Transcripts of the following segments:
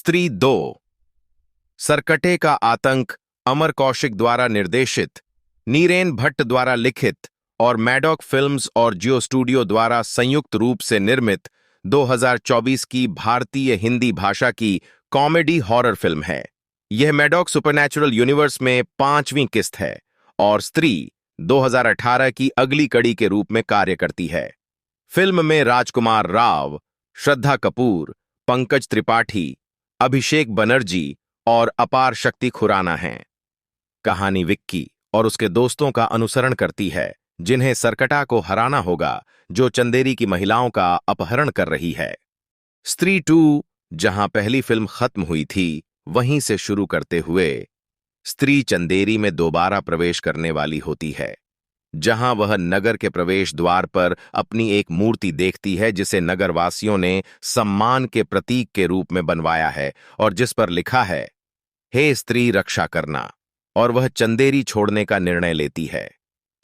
स्त्री 2। सरकटे का आतंक अमर कौशिक द्वारा निर्देशित, नीरेन भट्ट द्वारा लिखित और मैडॉक फिल्म्स और जियो स्टूडियो द्वारा संयुक्त रूप से निर्मित 2024 की भारतीय हिंदी भाषा की कॉमेडी हॉरर फिल्म है। यह मैडॉक सुपरनैचुरल यूनिवर्स में 5वीं किस्त है और स्त्री 2018 की अगली कड़ी के रूप में कार्य करती है। फिल्म में राजकुमार राव, श्रद्धा कपूर, पंकज त्रिपाठी, अभिषेक बनर्जी और अपार शक्ति खुराना हैं। कहानी विक्की और उसके दोस्तों का अनुसरण करती है, जिन्हें सरकटा को हराना होगा, जो चंदेरी की महिलाओं का अपहरण कर रही है। स्त्री 2 जहां पहली फिल्म खत्म हुई थी, वहीं से शुरू करते हुए स्त्री चंदेरी में दोबारा प्रवेश करने वाली होती है, जहां वह नगर के प्रवेश द्वार पर अपनी एक मूर्ति देखती है, जिसे नगरवासियों ने सम्मान के प्रतीक के रूप में बनवाया है और जिस पर लिखा है, हे स्त्री रक्षा करना, और वह चंदेरी छोड़ने का निर्णय लेती है।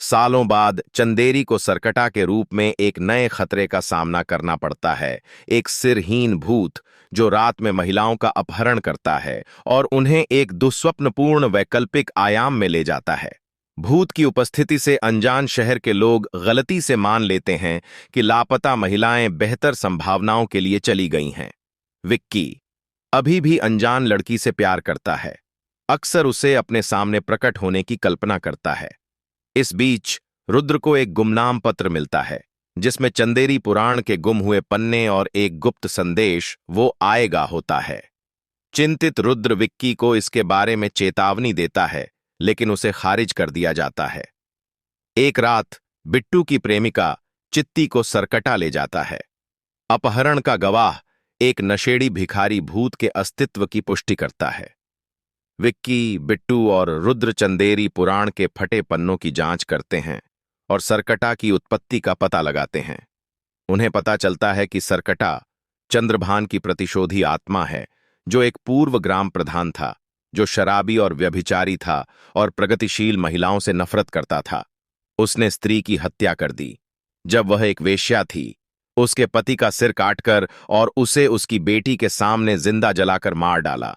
सालों बाद चंदेरी को सरकटा के रूप में एक नए खतरे का सामना करना पड़ता है, एक सिरहीन भूत जो रात में महिलाओं का अपहरण करता है और उन्हें एक दुस्वप्नपूर्ण वैकल्पिक आयाम में ले जाता है। भूत की उपस्थिति से अनजान शहर के लोग गलती से मान लेते हैं कि लापता महिलाएं बेहतर संभावनाओं के लिए चली गई हैं। विक्की अभी भी अनजान लड़की से प्यार करता है, अक्सर उसे अपने सामने प्रकट होने की कल्पना करता है। इस बीच रुद्र को एक गुमनाम पत्र मिलता है, जिसमें चंदेरी पुराण के गुम हुए पन्ने और एक गुप्त संदेश वो आएगा होता है। चिंतित रुद्र विक्की को इसके बारे में चेतावनी देता है, लेकिन उसे खारिज कर दिया जाता है। एक रात बिट्टू की प्रेमिका चित्ती को सरकटा ले जाता है। अपहरण का गवाह एक नशेड़ी भिखारी भूत के अस्तित्व की पुष्टि करता है। विक्की, बिट्टू और रुद्र चंदेरी पुराण के फटे पन्नों की जांच करते हैं और सरकटा की उत्पत्ति का पता लगाते हैं। उन्हें पता चलता है कि सरकटा चंद्रभान की प्रतिशोधी आत्मा है, जो एक पूर्व ग्राम प्रधान था, जो शराबी और व्यभिचारी था और प्रगतिशील महिलाओं से नफरत करता था। उसने स्त्री की हत्या कर दी जब वह एक वेश्या थी, उसके पति का सिर काटकर और उसे उसकी बेटी के सामने जिंदा जलाकर मार डाला।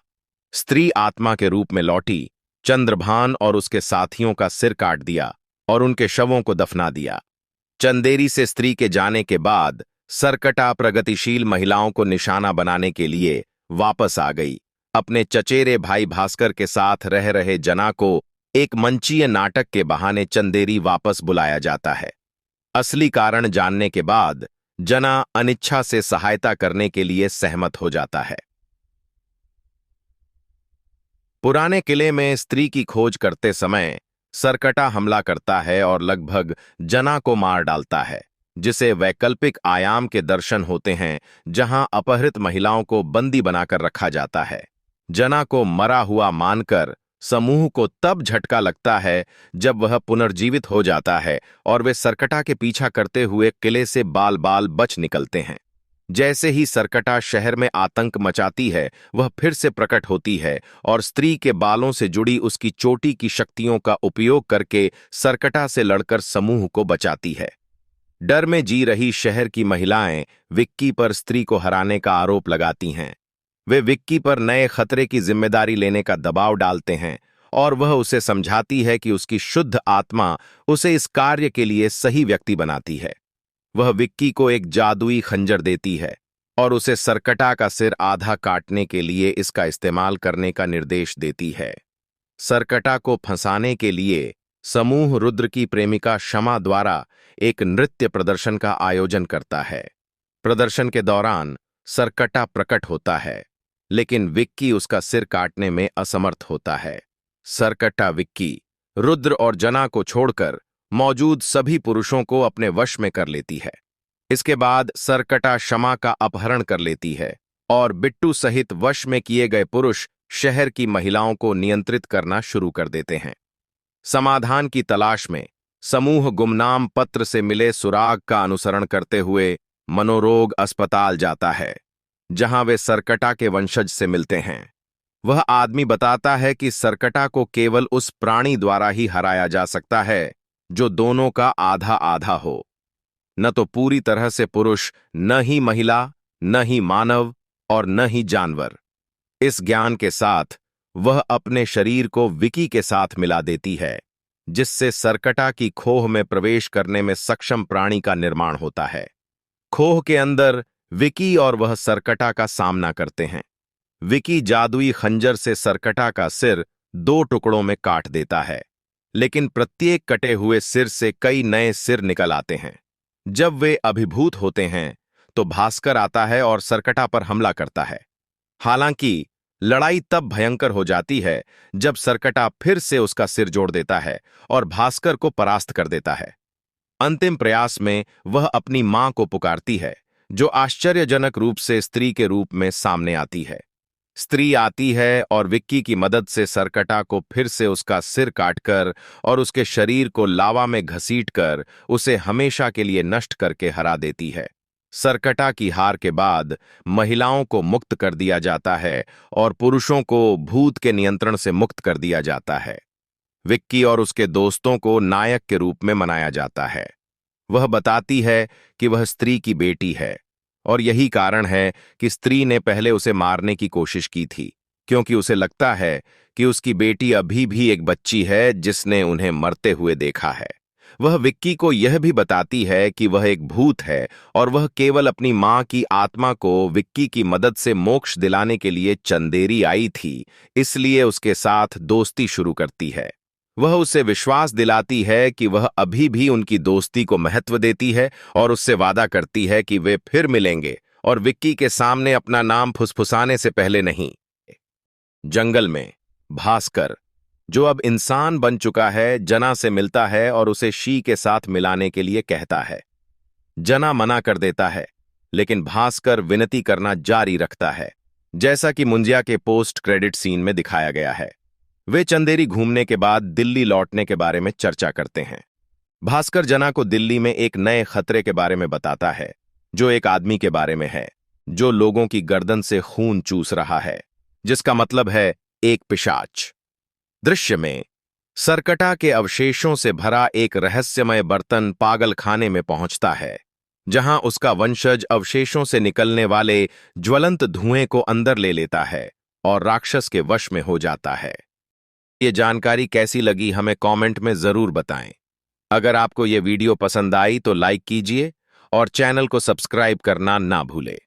स्त्री आत्मा के रूप में लौटी, चंद्रभान और उसके साथियों का सिर काट दिया और उनके शवों को दफना दिया। चंदेरी से स्त्री के जाने के बाद सरकटा प्रगतिशील महिलाओं को निशाना बनाने के लिए वापस आ गई। अपने चचेरे भाई भास्कर के साथ रह रहे जना को एक मंचीय नाटक के बहाने चंदेरी वापस बुलाया जाता है। असली कारण जानने के बाद जना अनिच्छा से सहायता करने के लिए सहमत हो जाता है। पुराने किले में स्त्री की खोज करते समय सरकटा हमला करता है और लगभग जना को मार डालता है, जिसे वैकल्पिक आयाम के दर्शन होते हैं, जहां अपहृत महिलाओं को बंदी बनाकर रखा जाता है। जना को मरा हुआ मानकर समूह को तब झटका लगता है जब वह पुनर्जीवित हो जाता है और वे सरकटा के पीछा करते हुए किले से बाल बाल बच निकलते हैं। जैसे ही सरकटा शहर में आतंक मचाती है, वह फिर से प्रकट होती है और स्त्री के बालों से जुड़ी उसकी चोटी की शक्तियों का उपयोग करके सरकटा से लड़कर समूह को बचाती है। डर में जी रही शहर की महिलाएं विक्की पर स्त्री को हराने का आरोप लगाती हैं। वे विक्की पर नए खतरे की जिम्मेदारी लेने का दबाव डालते हैं और वह उसे समझाती है कि उसकी शुद्ध आत्मा उसे इस कार्य के लिए सही व्यक्ति बनाती है। वह विक्की को एक जादुई खंजर देती है और उसे सरकटा का सिर आधा काटने के लिए इसका इस्तेमाल करने का निर्देश देती है। सरकटा को फंसाने के लिए समूह रुद्र की प्रेमिका शमा द्वारा एक नृत्य प्रदर्शन का आयोजन करता है। प्रदर्शन के दौरान सरकटा प्रकट होता है, लेकिन विक्की उसका सिर काटने में असमर्थ होता है। सरकटा विक्की, रुद्र और जना को छोड़कर मौजूद सभी पुरुषों को अपने वश में कर लेती है। इसके बाद सरकटा शमा का अपहरण कर लेती है और बिट्टू सहित वश में किए गए पुरुष शहर की महिलाओं को नियंत्रित करना शुरू कर देते हैं। समाधान की तलाश में समूह गुमनाम पत्र से मिले सुराग का अनुसरण करते हुए मनोरोग अस्पताल जाता है, जहां वे सरकटा के वंशज से मिलते हैं। वह आदमी बताता है कि सरकटा को केवल उस प्राणी द्वारा ही हराया जा सकता है जो दोनों का आधा आधा हो, न तो पूरी तरह से पुरुष, न ही महिला, न ही मानव और न ही जानवर। इस ज्ञान के साथ वह अपने शरीर को विकी के साथ मिला देती है, जिससे सरकटा की खोह में प्रवेश करने में सक्षम प्राणी का निर्माण होता है। खोह के अंदर विकी और वह सरकटा का सामना करते हैं। विकी जादुई खंजर से सरकटा का सिर 2 टुकड़ों में काट देता है, लेकिन प्रत्येक कटे हुए सिर से कई नए सिर निकल आते हैं। जब वे अभिभूत होते हैं तो भास्कर आता है और सरकटा पर हमला करता है। हालांकि लड़ाई तब भयंकर हो जाती है जब सरकटा फिर से उसका सिर जोड़ देता है और भास्कर को परास्त कर देता है। अंतिम प्रयास में वह अपनी मां को पुकारती है, जो आश्चर्यजनक रूप से स्त्री के रूप में सामने आती है। स्त्री आती है और विक्की की मदद से सरकटा को फिर से उसका सिर काटकर और उसके शरीर को लावा में घसीटकर उसे हमेशा के लिए नष्ट करके हरा देती है। सरकटा की हार के बाद महिलाओं को मुक्त कर दिया जाता है और पुरुषों को भूत के नियंत्रण से मुक्त कर दिया जाता है। विक्की और उसके दोस्तों को नायक के रूप में मनाया जाता है। वह बताती है कि वह स्त्री की बेटी है और यही कारण है कि स्त्री ने पहले उसे मारने की कोशिश की थी, क्योंकि उसे लगता है कि उसकी बेटी अभी भी एक बच्ची है जिसने उन्हें मरते हुए देखा है। वह विक्की को यह भी बताती है कि वह एक भूत है और वह केवल अपनी मां की आत्मा को विक्की की मदद से मोक्ष दिलाने के लिए चंदेरी आई थी, इसलिए उसके साथ दोस्ती शुरू करती है। वह उसे विश्वास दिलाती है कि वह अभी भी उनकी दोस्ती को महत्व देती है और उससे वादा करती है कि वे फिर मिलेंगे और विक्की के सामने अपना नाम फुसफुसाने से पहले नहीं। जंगल में भास्कर, जो अब इंसान बन चुका है, जना से मिलता है और उसे शी के साथ मिलाने के लिए कहता है। जना मना कर देता है, लेकिन भास्कर विनती करना जारी रखता है, जैसा कि मुंजिया के पोस्ट क्रेडिट सीन में दिखाया गया है। वे चंदेरी घूमने के बाद दिल्ली लौटने के बारे में चर्चा करते हैं। भास्कर जना को दिल्ली में एक नए खतरे के बारे में बताता है, जो एक आदमी के बारे में है, जो लोगों की गर्दन से खून चूस रहा है, जिसका मतलब है एक पिशाच। दृश्य में सरकटा के अवशेषों से भरा एक रहस्यमय बर्तन पागल खाने में पहुंचता है, जहां उसका वंशज अवशेषों से निकलने वाले ज्वलंत धुएं को अंदर ले लेता है और राक्षस के वश में हो जाता है। ये जानकारी कैसी लगी हमें कमेंट में जरूर बताएं। अगर आपको ये वीडियो पसंद आई तो लाइक कीजिए और चैनल को सब्सक्राइब करना ना भूलें।